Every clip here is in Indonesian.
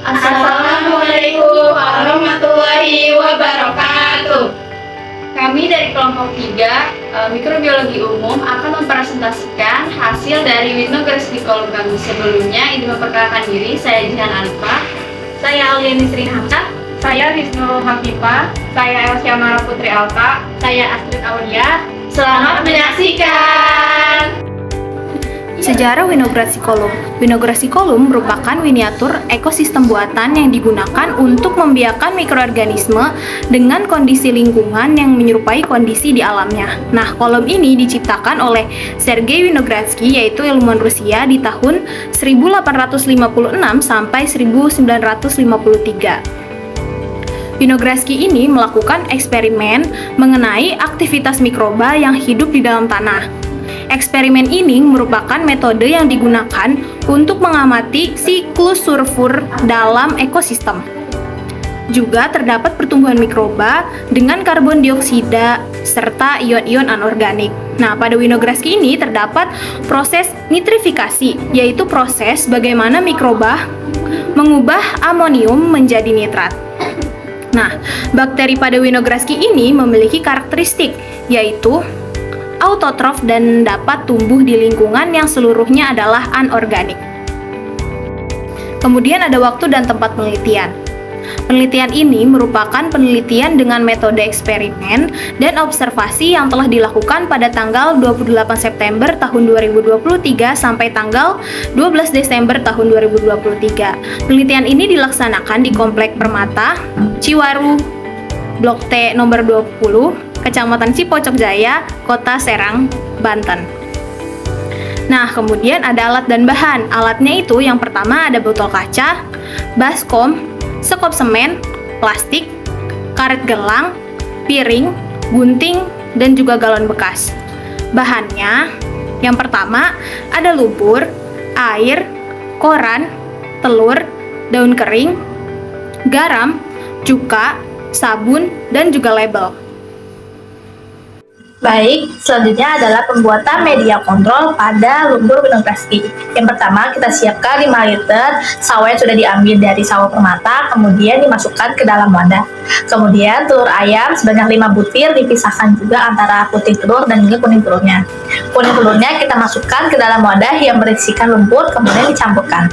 Assalamualaikum warahmatullahi wabarakatuh. Kami dari kelompok 3 Mikrobiologi Umum akan mempresentasikan hasil dari Winography kolom kami sebelumnya. Ini memperkenalkan diri, saya Jihan Alifah. Saya Auliani Sri Hamzah. Saya Rizno Hafifah. Saya Elsia Mara Putri Alta. Saya Astrid Aulia. Selamat menyaksikan. Sejarah winograsikolum. Winograsikolum merupakan miniatur ekosistem buatan yang digunakan untuk membiarkan mikroorganisme dengan kondisi lingkungan yang menyerupai kondisi di alamnya. Nah, kolom ini diciptakan oleh Sergei Winogradsky, yaitu ilmuwan Rusia di tahun 1856 sampai 1953. Winogradsky ini melakukan eksperimen mengenai aktivitas mikroba yang hidup di dalam tanah. Eksperimen ini merupakan metode yang digunakan untuk mengamati siklus sulfur dalam ekosistem. Juga terdapat pertumbuhan mikroba dengan karbon dioksida serta ion-ion anorganik. Nah, pada Winogradsky ini terdapat proses nitrifikasi, yaitu proses bagaimana mikroba mengubah amonium menjadi nitrat. Nah, bakteri pada Winogradsky ini memiliki karakteristik, yaitu autotrof dan dapat tumbuh di lingkungan yang seluruhnya adalah anorganik. Kemudian ada waktu dan tempat penelitian. Penelitian ini merupakan penelitian dengan metode eksperimen dan observasi yang telah dilakukan pada tanggal 28 September tahun 2023 sampai tanggal 12 Desember tahun 2023. Penelitian ini dilaksanakan di Komplek Permata, Ciwaru, Blok T nomor 20, Kecamatan Cipocok Jaya, Kota Serang, Banten. Nah, kemudian ada alat dan bahan. Alatnya itu yang pertama ada botol kaca, baskom, sekop semen, plastik, karet gelang, piring, gunting, dan juga galon bekas. Bahannya, yang pertama ada lumpur, air, koran, telur, daun kering, garam, cuka, sabun, dan juga label. Baik, selanjutnya adalah pembuatan media kontrol pada lumpur Winogradsky. Yang pertama, kita siapkan 5 liter sawo yang sudah diambil dari sawo permata, kemudian dimasukkan ke dalam wadah. Kemudian telur ayam sebanyak 5 butir dipisahkan juga antara putih telur dan juga kuning telurnya. Kuning telurnya kita masukkan ke dalam wadah yang berisikan lumpur, kemudian dicampurkan.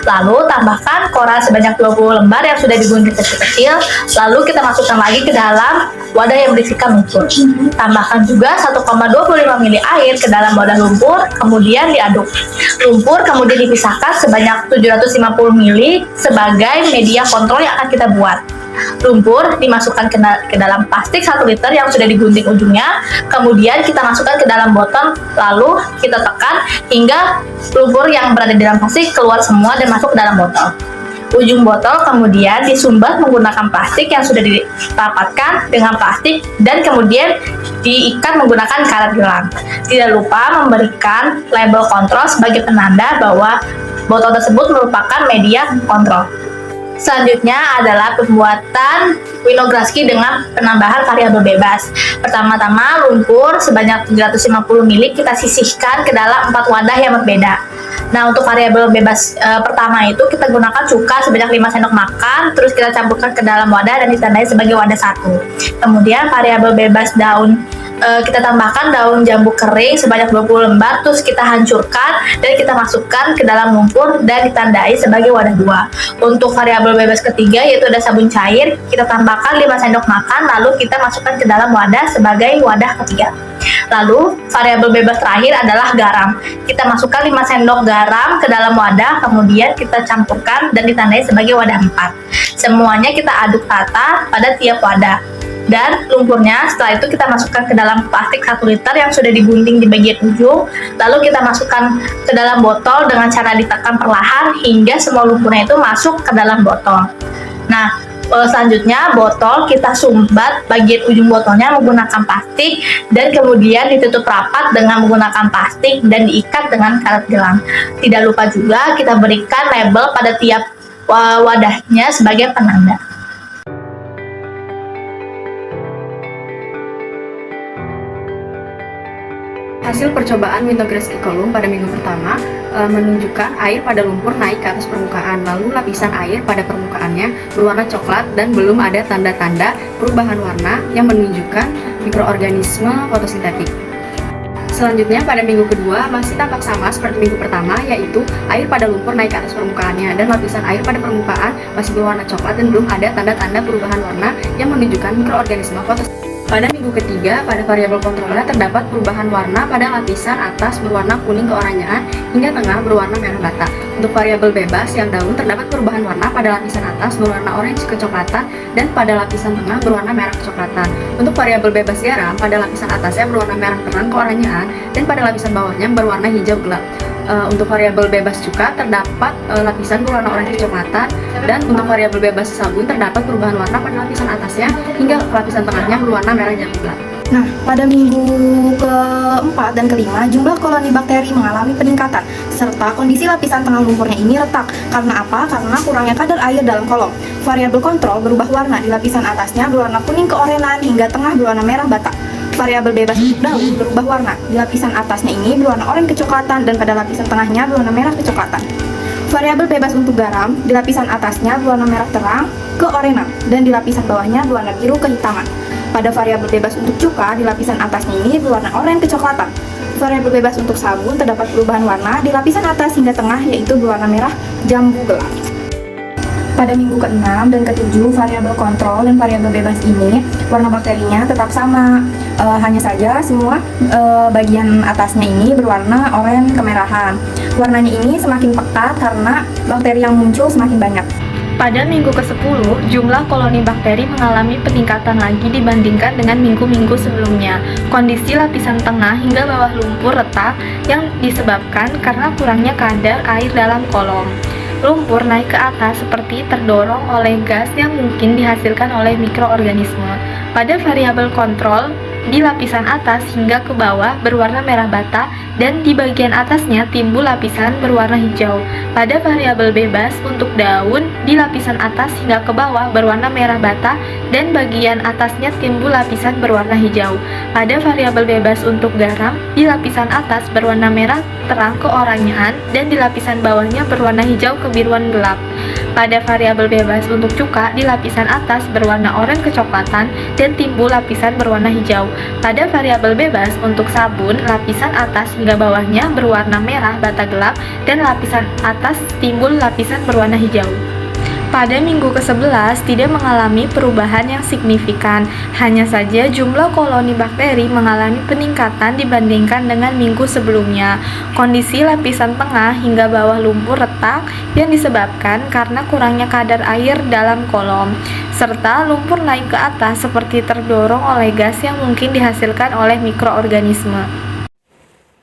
Lalu tambahkan koran sebanyak 20 lembar yang sudah digunting kecil-kecil, lalu kita masukkan lagi ke dalam wadah yang berisikan lumpur. Tambahkan juga 1,25 ml air ke dalam wadah lumpur, kemudian diaduk. Lumpur kemudian dipisahkan sebanyak 750 ml sebagai media kontrol yang akan kita buat. Lumpur dimasukkan ke dalam plastik 1 liter yang sudah digunting ujungnya, kemudian kita masukkan ke dalam botol, lalu kita tekan hingga lumpur yang berada di dalam plastik keluar semua dan masuk ke dalam botol. Ujung botol kemudian disumbat menggunakan plastik yang sudah dirapatkan dengan plastik dan kemudian diikat menggunakan karet gelang. Tidak lupa memberikan label kontrol sebagai penanda bahwa botol tersebut merupakan media kontrol. Selanjutnya adalah pembuatan Winogradsky dengan penambahan variabel bebas. Pertama-tama lumpur sebanyak 750 ml kita sisihkan ke dalam 4 wadah yang berbeda. Nah, untuk variabel bebas pertama itu kita gunakan cuka sebanyak 5 sendok makan, terus kita campurkan ke dalam wadah dan ditandai sebagai wadah 1. Kemudian variabel bebas daun, kita tambahkan daun jambu kering sebanyak 20 lembar, terus kita hancurkan dan kita masukkan ke dalam lumpur dan ditandai sebagai wadah 2. Untuk variabel bebas ketiga yaitu ada sabun cair, kita tambahkan 5 sendok makan, lalu kita masukkan ke dalam wadah sebagai wadah ketiga. Lalu variabel bebas terakhir adalah garam. Kita masukkan 5 sendok garam ke dalam wadah, kemudian kita campurkan dan ditandai sebagai wadah 4. Semuanya kita aduk rata pada tiap wadah. Dan lumpurnya setelah itu kita masukkan ke dalam plastik 1 liter yang sudah digunting di bagian ujung, lalu kita masukkan ke dalam botol dengan cara ditekan perlahan hingga semua lumpurnya itu masuk ke dalam botol. Nah, selanjutnya botol kita sumbat bagian ujung botolnya menggunakan plastik dan kemudian ditutup rapat dengan menggunakan plastik dan diikat dengan karet gelang. Tidak lupa juga kita berikan label pada tiap wadahnya sebagai penanda. Hasil percobaan Winograsky column pada minggu pertama menunjukkan air pada lumpur naik ke atas permukaan, lalu lapisan air pada permukaannya berwarna coklat dan belum ada tanda-tanda perubahan warna yang menunjukkan mikroorganisme fotosintetik. Selanjutnya pada minggu kedua masih tampak sama seperti minggu pertama, yaitu air pada lumpur naik ke atas permukaannya dan lapisan air pada permukaan masih berwarna coklat dan belum ada tanda-tanda perubahan warna yang menunjukkan mikroorganisme fotosintetik. Pada minggu ketiga, pada variabel kontrolnya terdapat perubahan warna pada lapisan atas berwarna kuning keoranyaan hingga tengah berwarna merah bata. Untuk variabel bebas yang daun terdapat perubahan warna pada lapisan atas berwarna orange kecoklatan dan pada lapisan tengah berwarna merah kecoklatan. Untuk variabel bebas garam pada lapisan atasnya berwarna merah terang keoranyaan dan pada lapisan bawahnya berwarna hijau gelap. Untuk variabel bebas cuka terdapat lapisan berwarna oranye kecoklatan, dan untuk variabel bebas sabun terdapat perubahan warna pada lapisan atasnya hingga lapisan tengahnya berwarna merah jambu gelap. Nah, pada minggu keempat dan kelima, jumlah koloni bakteri mengalami peningkatan, serta kondisi lapisan tengah lumpurnya ini retak. Karena apa? Karena kurangnya kadar air dalam kolom. Variabel kontrol berubah warna, di lapisan atasnya berwarna kuning keorenan hingga tengah berwarna merah bata. Variabel bebas untuk daun berubah warna, di lapisan atasnya ini berwarna oranye kecoklatan dan pada lapisan tengahnya berwarna merah kecoklatan. Variabel bebas untuk garam, di lapisan atasnya berwarna merah terang keorenan dan di lapisan bawahnya berwarna biru kehitaman. Pada variabel bebas untuk cuka, di lapisan atasnya ini berwarna oranye kecoklatan. Variabel bebas untuk sabun terdapat perubahan warna di lapisan atas hingga tengah, yaitu berwarna merah jambu gelap. Pada minggu ke-6 dan ke-7, variabel kontrol dan variabel bebas ini warna bakterinya tetap sama, hanya saja semua bagian atasnya ini berwarna oranye kemerahan. Warnanya ini semakin pekat karena bakteri yang muncul semakin banyak. Pada minggu ke-10, jumlah koloni bakteri mengalami peningkatan lagi dibandingkan dengan minggu-minggu sebelumnya. Kondisi lapisan tengah hingga bawah lumpur retak yang disebabkan karena kurangnya kadar air dalam kolom. Lumpur naik ke atas seperti terdorong oleh gas yang mungkin dihasilkan oleh mikroorganisme. Pada variabel kontrol, di lapisan atas hingga ke bawah berwarna merah bata dan di bagian atasnya timbul lapisan berwarna hijau. Pada variabel bebas untuk daun, di lapisan atas hingga ke bawah berwarna merah bata dan bagian atasnya timbul lapisan berwarna hijau. Pada variabel bebas untuk garam, di lapisan atas berwarna merah terang keoranyaan dan di lapisan bawahnya berwarna hijau kebiruan gelap. Pada variabel bebas untuk cuka, di lapisan atas berwarna oranye kecoklatan dan timbul lapisan berwarna hijau. Pada variabel bebas untuk sabun, lapisan atas hingga bawahnya berwarna merah bata gelap dan lapisan atas timbul lapisan berwarna hijau. Pada minggu ke-11 tidak mengalami perubahan yang signifikan, hanya saja jumlah koloni bakteri mengalami peningkatan dibandingkan dengan minggu sebelumnya. Kondisi lapisan tengah hingga bawah lumpur retak yang disebabkan karena kurangnya kadar air dalam kolom, serta lumpur naik ke atas seperti terdorong oleh gas yang mungkin dihasilkan oleh mikroorganisme.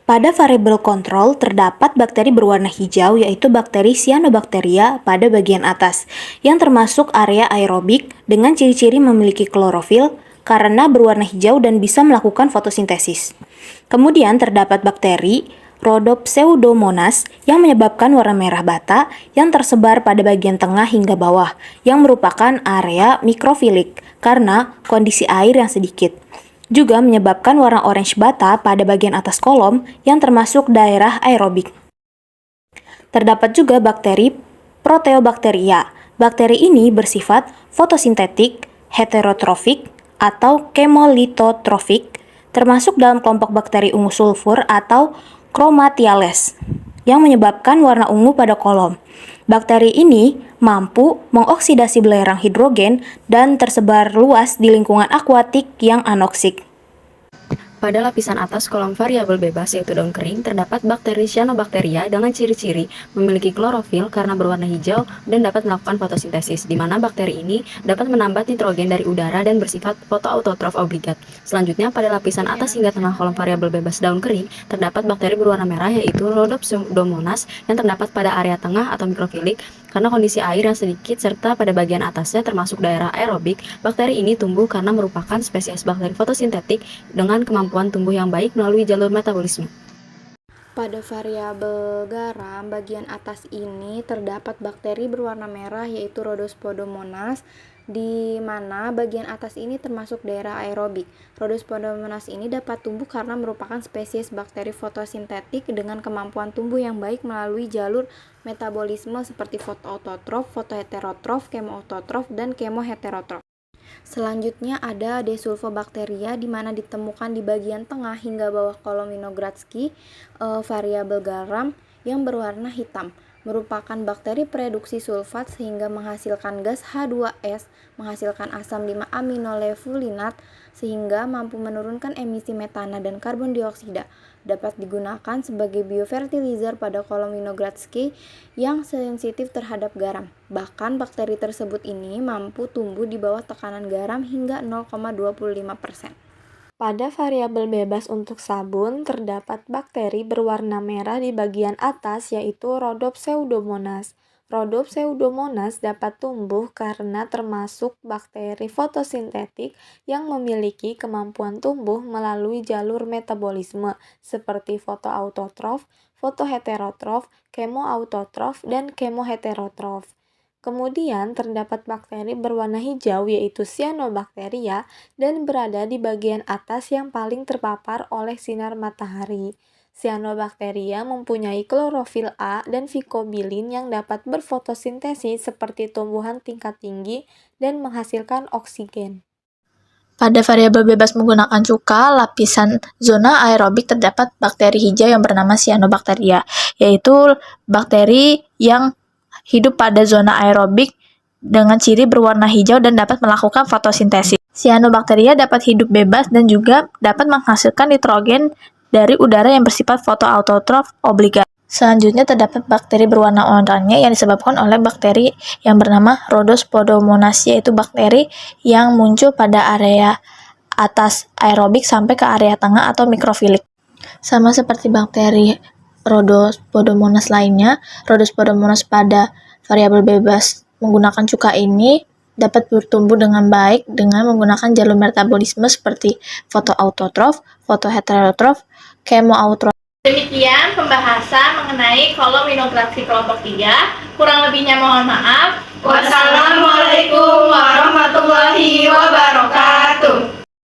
Pada variabel kontrol terdapat bakteri berwarna hijau, yaitu bakteri Cyanobacteria pada bagian atas, yang termasuk area aerobik dengan ciri-ciri memiliki klorofil karena berwarna hijau dan bisa melakukan fotosintesis. Kemudian terdapat bakteri Rhodopseudomonas yang menyebabkan warna merah bata yang tersebar pada bagian tengah hingga bawah, yang merupakan area mikrofilik karena kondisi air yang sedikit. Juga menyebabkan warna orange bata pada bagian atas kolom yang termasuk daerah aerobik. Terdapat juga bakteri Proteobacteria. Bakteri ini bersifat fotosintetik, heterotrofik, atau chemolitotrofik, termasuk dalam kelompok bakteri ungu sulfur atau Chromatiales, yang menyebabkan warna ungu pada kolom. Bakteri ini mampu mengoksidasi belerang hidrogen dan tersebar luas di lingkungan akuatik yang anoksik. Pada lapisan atas kolom variabel bebas yaitu daun kering, terdapat bakteri Cyanobacteria dengan ciri-ciri memiliki klorofil karena berwarna hijau dan dapat melakukan fotosintesis, di mana bakteri ini dapat menambah nitrogen dari udara dan bersifat fotoautotrof obligat. Selanjutnya, pada lapisan atas hingga tengah kolom variabel bebas daun kering, terdapat bakteri berwarna merah yaitu Rhodopseudomonas yang terdapat pada area tengah atau mikrofilik karena kondisi air yang sedikit serta pada bagian atasnya termasuk daerah aerobik. Bakteri ini tumbuh karena merupakan spesies bakteri fotosintetik dengan kemampuan tumbuh yang baik melalui jalur metabolisme. Pada variabel garam, bagian atas ini terdapat bakteri berwarna merah yaitu Rhodosphodomonas, di mana bagian atas ini termasuk daerah aerobik. Rhodosphodomonas ini dapat tumbuh karena merupakan spesies bakteri fotosintetik dengan kemampuan tumbuh yang baik melalui jalur metabolisme seperti fotoautotrof, fotoheterotrof, kemoautotrof, dan kemoheterotrof. Selanjutnya ada Desulfobacteria di mana ditemukan di bagian tengah hingga bawah kolom Winogradsky variabel garam yang berwarna hitam. Merupakan bakteri produksi sulfat sehingga menghasilkan gas H2S, menghasilkan asam 5-aminolevulinat sehingga mampu menurunkan emisi metana dan karbon dioksida. Dapat digunakan sebagai biofertilizer pada kolom Winogradsky yang sensitif terhadap garam. Bahkan bakteri tersebut ini mampu tumbuh di bawah tekanan garam hingga 0,25%. Pada variabel bebas untuk sabun, terdapat bakteri berwarna merah di bagian atas yaitu Rhodopseudomonas. Rhodopseudomonas dapat tumbuh karena termasuk bakteri fotosintetik yang memiliki kemampuan tumbuh melalui jalur metabolisme seperti fotoautotrof, fotoheterotrof, kemoautotrof, dan kemoheterotrof. Kemudian terdapat bakteri berwarna hijau yaitu Cyanobacteria dan berada di bagian atas yang paling terpapar oleh sinar matahari. Cyanobacteria mempunyai klorofil A dan vicobilin yang dapat berfotosintesis seperti tumbuhan tingkat tinggi dan menghasilkan oksigen. Pada variabel bebas menggunakan cuka, lapisan zona aerobik terdapat bakteri hijau yang bernama Cyanobacteria, yaitu bakteri yang hidup pada zona aerobik dengan ciri berwarna hijau dan dapat melakukan fotosintesis. Cyanobacteria dapat hidup bebas dan juga dapat menghasilkan nitrogen dari udara yang bersifat fotoautotrof obligat. Selanjutnya terdapat bakteri berwarna oranye yang disebabkan oleh bakteri yang bernama Rhodosphodomonas, yaitu bakteri yang muncul pada area atas aerobik sampai ke area tengah atau mikrofilik. Sama seperti bakteri Rhodosphodomonas lainnya, Rhodosphodomonas pada variabel bebas menggunakan cuka ini dapat bertumbuh dengan baik dengan menggunakan jalur metabolisme seperti fotoautotrof, fotoheterotrof, kemoautotrof. Demikian pembahasan mengenai kolom Winogradsky kelompok 3. Kurang lebihnya mohon maaf.